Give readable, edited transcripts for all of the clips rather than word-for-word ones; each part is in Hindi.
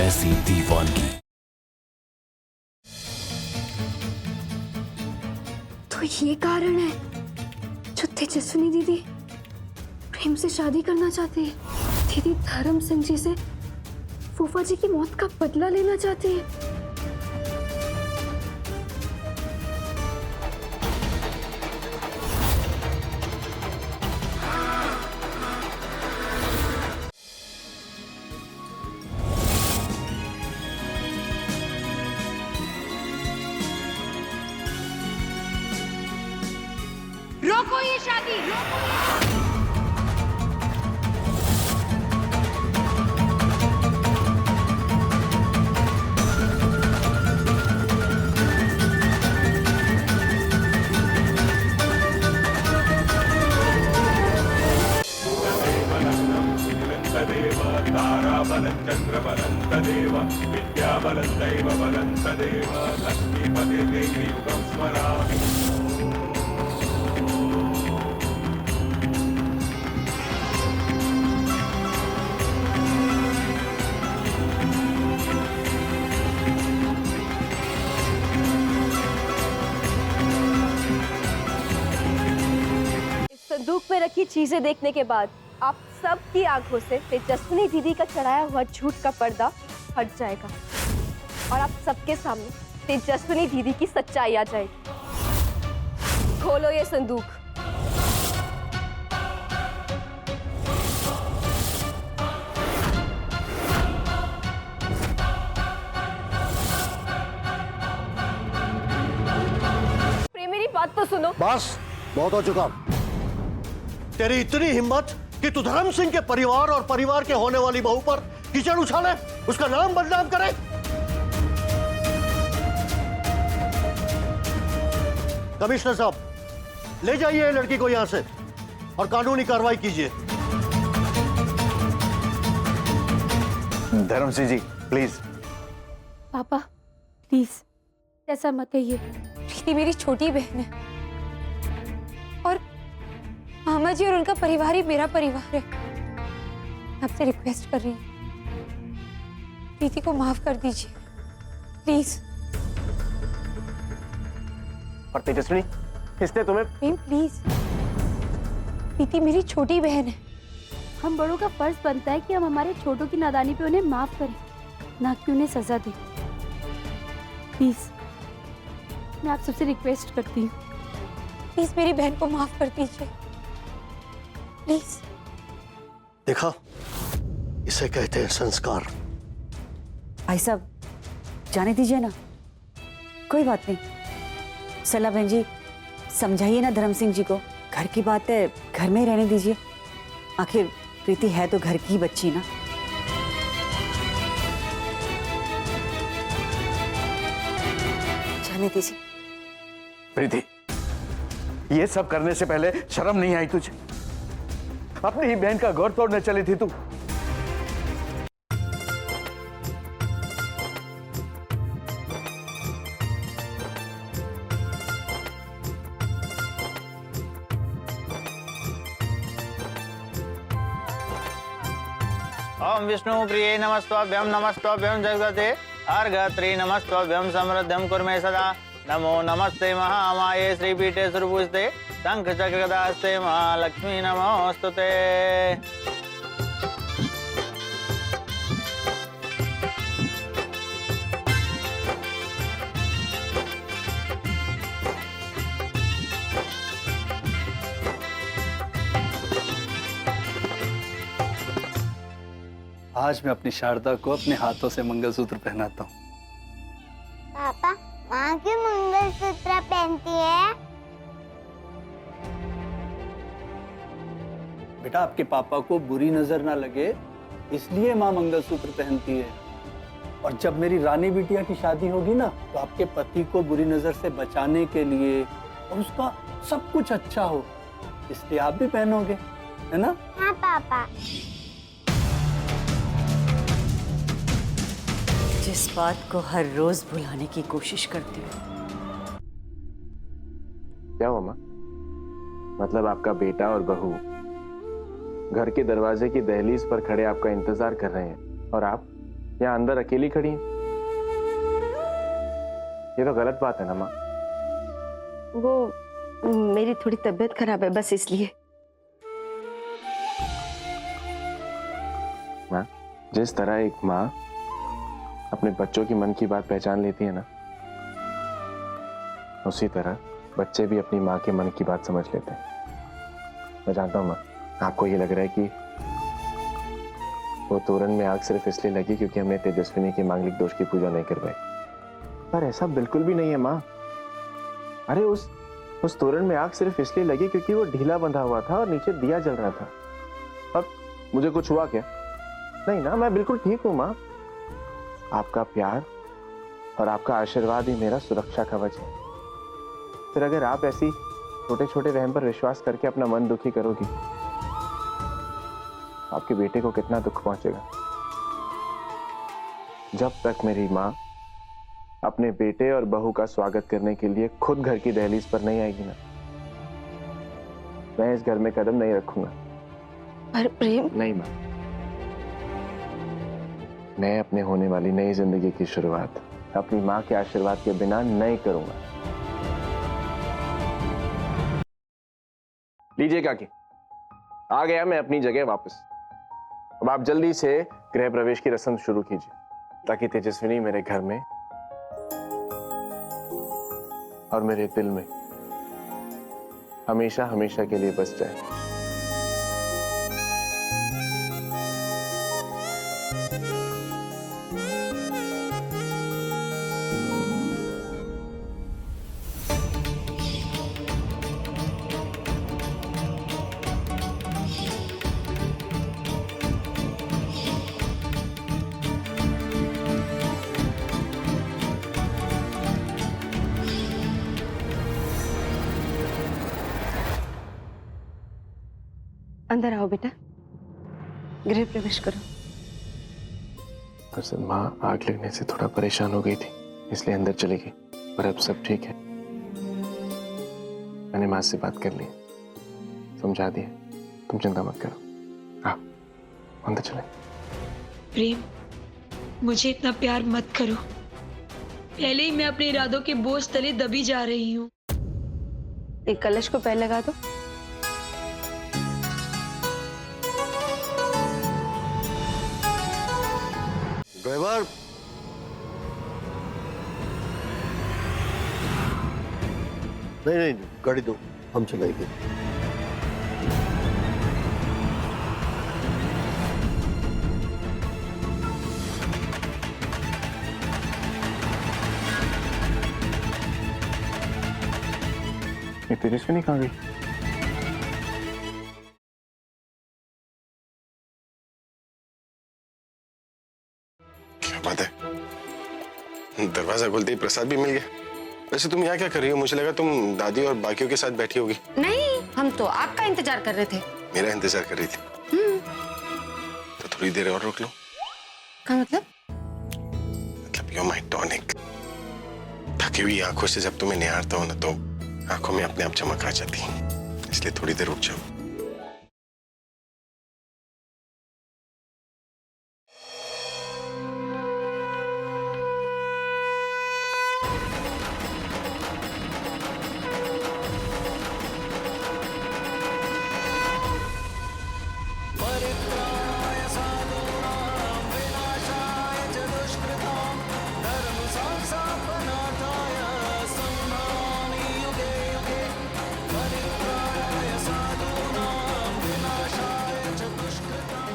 ऐसी दीवानगी। तो ये कारण है जो तेजस्विनी दीदी प्रेम से शादी करना चाहती है। दीदी धर्म सिंह जी से फूफा जी की मौत का बदला लेना चाहती है। रोको ये शादी, रोको ये। ताराबलं चन्द्रबलं तदेव विद्याबलं दैवबलं तदेव लक्ष्मीपतिर्देवी युगं स्मरामि। इस संदूक में रखी चीजें देखने के बाद आप सबकी आंखों से तेजस्विनी दीदी का चढ़ाया हुआ झूठ का पर्दा हट जाएगा और आप सबके सामने तेजस्विनी दीदी की सच्चाई आ जाएगी। खोलो ये संदूक। प्रेम मेरी बात तो सुनो। बस बहुत हो चुका। तेरी इतनी हिम्मत कि तू धर्म सिंह के परिवार और परिवार के होने वाली बहू पर कीचड़ उछाले, उसका नाम बदनाम करे। कमिश्नर साहब, ले जाइए ये लड़की को यहां से और कानूनी कार्रवाई कीजिए। धर्म सिंह जी प्लीज। पापा प्लीज ऐसा मत कहिए। प्रीति मेरी छोटी बहन है और मामा जी और उनका परिवार ही मेरा परिवार है। आपसे रिक्वेस्ट कर रही हूँ, प्रीति को माफ कर दीजिए प्लीज। और तेजस्विनी, इसने तुम्हें प्रेम प्लीज, प्रीति मेरी छोटी बहन है। हम बड़ों का फर्ज बनता है कि हम हमारे छोटों की नादानी पे उन्हें माफ करें, ना कि उन्हें सजा दें। प्लीज मैं आप सबसे रिक्वेस्ट करती हूँ, प्लीज मेरी बहन को माफ कर दीजिए प्लीज। देखा, इसे कहते हैं संस्कार। भाई साहब जाने दीजिए ना, कोई बात नहीं। सला बहन जी समझाइए ना धर्म सिंह जी को, घर की बात है, घर में ही रहने दीजिए। आखिर प्रीति है तो घर की ही बच्ची ना। जाने दीजिए। प्रीति, ये सब करने से पहले शर्म नहीं आई तुझे? अपनी ही बहन का घर तोड़ने चली थी तू। ओम विष्णु प्रिये नमस्ताभ्यं नमस्ताभ्यं जगदते अर्घत्री नमस्ताभ्यं समृद्धं कुर्मे सदा। नमो नमस्ते महामाये श्रीपीठे सुरपूजिते शंख चक्र गदास्ते महालक्ष्मी नमोस्तुते। आज मैं अपनी शारदा को अपने हाथों से मंगलसूत्र पहनाता हूँ। पापा, माँ क्यों मंगलसूत्र पहनती है? बेटा आपके पापा को बुरी नजर ना लगे इसलिए माँ मंगलसूत्र पहनती है। और जब मेरी रानी बिटिया की शादी होगी ना, तो आपके पति को बुरी नजर से बचाने के लिए और उसका सब कुछ अच्छा हो, इसलिए आप भी पहनोगे, है ना? हाँ पापा। जिस बात को हर रोज भुलाने की कोशिश करती हूँ। क्या मामा? मतलब आपका बेटा और बहू घर के दरवाजे की दहलीज पर खड़े आपका इंतजार कर रहे हैं और आप यहाँ अंदर अकेली खड़ी हैं। ये तो गलत बात है ना माँ। वो मेरी थोड़ी तबीयत खराब है, बस इसलिए। माँ, जिस तरह एक माँ अपने बच्चों की मन की बात पहचान लेती है ना, उसी तरह बच्चे भी अपनी माँ के मन की बात समझ लेते हैं। मैं जानता हूँ माँ, आपको ये लग रहा है कि वो तोरण में आग सिर्फ इसलिए लगी क्योंकि हमने तेजस्विनी के मांगलिक दोष की पूजा नहीं करवाई, पर ऐसा बिल्कुल भी नहीं है माँ। अरे उस तोरण में आग सिर्फ इसलिए लगी क्योंकि वो ढीला बंधा हुआ था और नीचे दिया जल रहा था। अब मुझे कुछ हुआ क्या? नहीं ना, मैं बिल्कुल ठीक हूँ माँ। आपका प्यार और आपका आशीर्वाद ही मेरा सुरक्षा कवच है। फिर अगर आप ऐसी छोटे छोटे वहम पर विश्वास करके अपना मन दुखी करोगी, आपके बेटे को कितना दुख पहुंचेगा। जब तक मेरी माँ अपने बेटे और बहू का स्वागत करने के लिए खुद घर की दहलीज पर नहीं आएगी ना, मैं इस घर में कदम नहीं रखूंगा। पर प्रेम, नहीं माँ, मैं अपने होने वाली नई जिंदगी की शुरुआत अपनी माँ के आशीर्वाद के बिना नहीं करूंगा। लीजिए काकी, आ गया मैं अपनी जगह वापस। अब आप जल्दी से गृह प्रवेश की रस्म शुरू कीजिए ताकि तेजस्विनी मेरे घर में और मेरे दिल में हमेशा हमेशा के लिए बस जाए। अंदर आओ बेटा, गृह प्रवेश करो। दरअसल माँ आग लगने से थोड़ा परेशान हो गई थी, इसलिए अंदर चली गई, पर अब सब ठीक है। मैंने माँ से बात कर ली, समझा दिया, तुम चिंता मत करो। आओ अंदर चले। प्रेम, मुझे इतना प्यार मत करो। पहले ही मैं अपने इरादों के बोझ तले दबी जा रही हूँ। एक कलश को पैर लगा दो। ड्राइवर, नहीं, गाड़ी दो, हम चलाएंगे। ये तेजस्विनी कहाँ गई? क्या बात है, दरवाजा खुलते ही प्रसाद भी मिल गया। वैसे तुम यहाँ क्या कर रही हो? मुझे लगा तुम दादी और बाकियों के साथ बैठी होगी। नहीं, हम तो आपका इंतजार कर रहे थे। मेरा इंतजार कर रही थी? तो थोड़ी देर और रुक लो। क्या मतलब? मतलब you're my tonic। थकी हुई आंखों से जब तुम्हें निहारता हो ना, तो आंखों में अपने आप चमक आ जाती है, इसलिए थोड़ी देर रुक जाओ।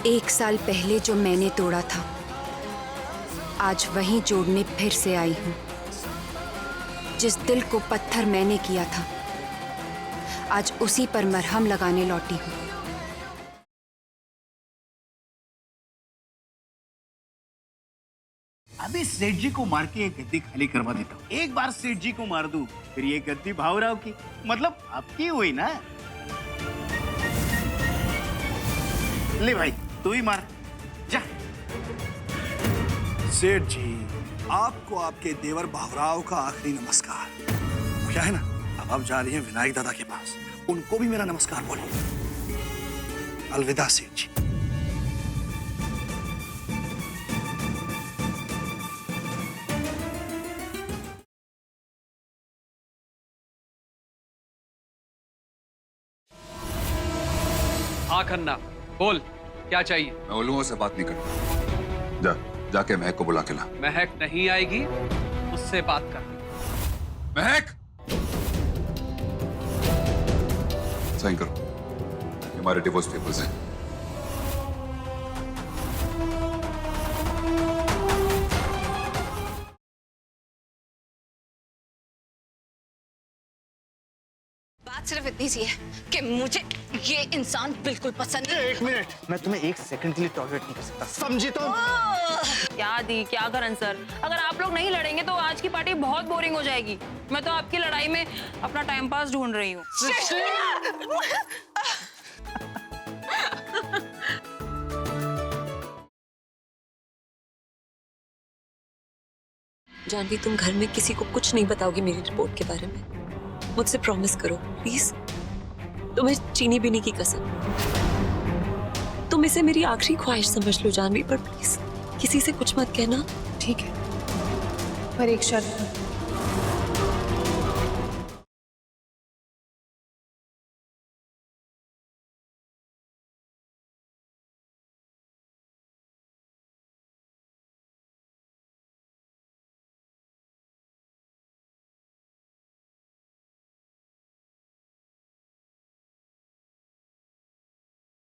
एक साल पहले जो मैंने तोड़ा था, आज वहीं जोड़ने फिर से आई हूं। जिस दिल को पत्थर मैंने किया था, आज उसी पर मरहम लगाने लौटी हूं। अभी सेठ जी को मार के एक गद्दी खाली करवा देता हूँ। एक बार सेठ जी को मार दूं, फिर ये गद्दी भावराव की, मतलब आपकी हुई ना। ले भाई, तू ही मार, जा। सेठ जी, आपको आपके देवर भावराव का आखिरी नमस्कार। क्या है ना, अब आप जा रही हैं विनायक दादा के पास, उनको भी मेरा नमस्कार बोलिए। अलविदा सेठ जी। हाँ खन्ना, बोल क्या चाहिए? मैं उल्लुओं से बात नहीं करता। जाके महक को बुला के ला। महक नहीं आएगी, उससे बात कर। महक, साइन करो, ये हमारे डिवोर्स पेपर्स हैं। बात सिर्फ इतनी सी है कि मुझे ये इंसान बिल्कुल पसंद नहीं। एक मिनट, मैं तुम्हें एक सेकंड के लिए टॉलरेट नहीं कर सकता, समझी तुम? क्या दी, क्या करण सर, अगर आप लोग नहीं लड़ेंगे तो आज की पार्टी बहुत बोरिंग हो जाएगी। मैं तो आपकी लड़ाई में अपना टाइम पास ढूंढ रही हूँ। जानवी, तुम घर में किसी को कुछ नहीं बताओगी मेरी रिपोर्ट के बारे में? मुझसे प्रॉमिस करो प्लीज। तुम्हें चीनी बीनी की कसम। तुम इसे मेरी आखिरी ख्वाहिश समझ लो जानवी, पर प्लीज किसी से कुछ मत कहना, ठीक है? पर एक शर्त।